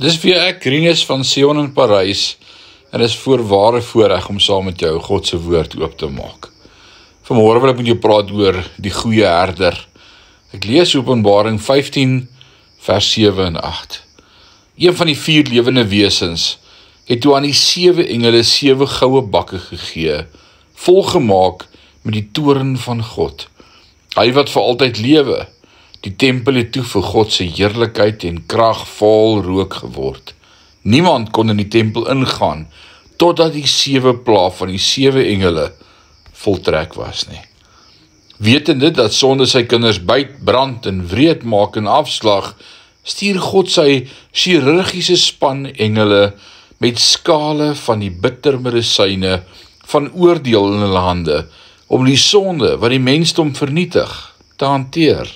Dis weer ek, Rinus van Sion in Parys, en is voorware voorreg om saam met jou God se woord oop te maak. Vanmôre wil ek met jou praat oor die goeie herder. Ek lees Openbaring 15 vers 7 en 8. Een van die 4 lewende wesens het toe aan die 7 engele 7 goue bakke gegee, volgemaak met die toorn van God. Hy wat vir altyd lewe. Die tempel het toe vir God se heerlikheid en krag vol rook geword. Niemand kon in die tempel ingaan, totdat die 7 plae van die 7 engele voltrek was nie. Wetende dat sonde sy kinders byt, brand en wreed maak en afslag, stuur God sy chirurgiese span engele met skale van die bitter medisyne van oordeel in hulle hande, om die sonde wat die mensdom vernietig, te hanteer.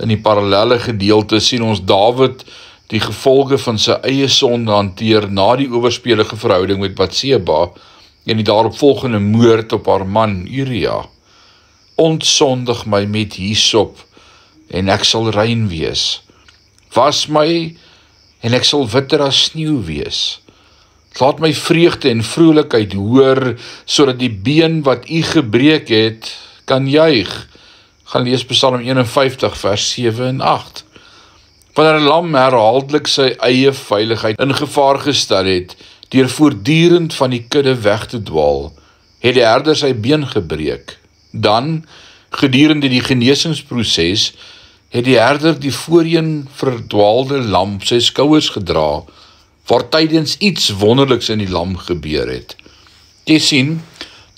In die parallelle gedeelte sien ons Dawid die gevolge van sy eie sonde hanteer na die owerspelige verhouding met Batseba en die daaropvolgende moord op haar man Uria. Ontsondig my met hyssop en ek sal rein wees. Was my en ek sal witter as sneeu wees. Laat my vreugde en vrolikheid hoor, sodat die been wat u gebreek het, kan juig. Gaan lees Psalm 51 vers 7 en 8. Wanneer 'n lam herhaaldelik sy eie veiligheid in gevaar gestel het, deur voortdurend van die kudde weg te dwaal, het die herder sy been gebreek. Dan, gedurende die genesingsproses, het die herder die voorheen verdwaalde lam op sy skouers gedra, waar tydens iets wonderliks in die lam gebeur het. Jy sien,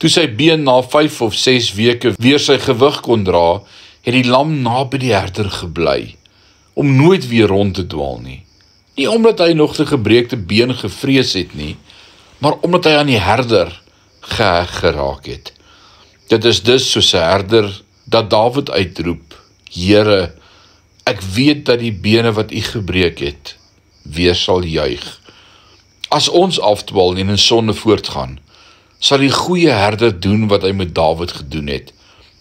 toe sy been na 5 of 6 weke weer sy gewig kon dra, het die lam naby die herder gebly, om nooit weer rond te dwaal nie. Nie omdat hy nog die gebreekte been gevrees het nie, maar omdat hy aan die herder geheg geraak het. Dit is dus soos 'n herder dat Dawid uitroep, Here, ek weet dat die bene wat u gebreek het, weer sal juig. As ons afdwaal en in sonde voortgaan, sal die goeie herder doen wat hy met Dawid gedoen het,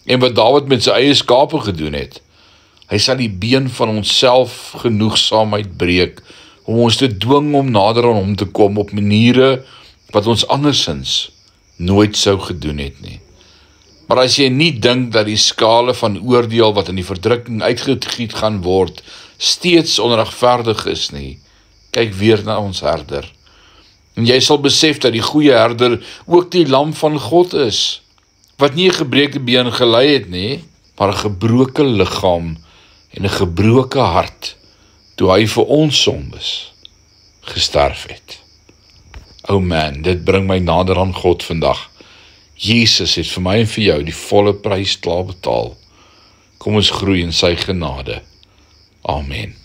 en wat Dawid met sy eie skape gedoen het. Hy sal die been van onsself genoegsaamheid breek, om ons te dwing om nader aan hom te kom op maniere wat ons andersins nooit sou gedoen het nie. Maar as jy nie dink dat die skale van oordeel wat in die verdrukking uitgegiet gaan word, steeds onregverdig is nie, kyk weer na ons herder. En jy sal besef dat die goeie herder ook die lam van God is, wat nie 'n gebreekte been gelei het nie, maar 'n gebroke liggaam en 'n gebroke hart, toe hy vir ons sondes gesterf het. O man, dit bring my nader aan God vandag. Jesus het vir my en vir jou die volle prys klaar betaal. Kom ons groei in sy genade. Amen.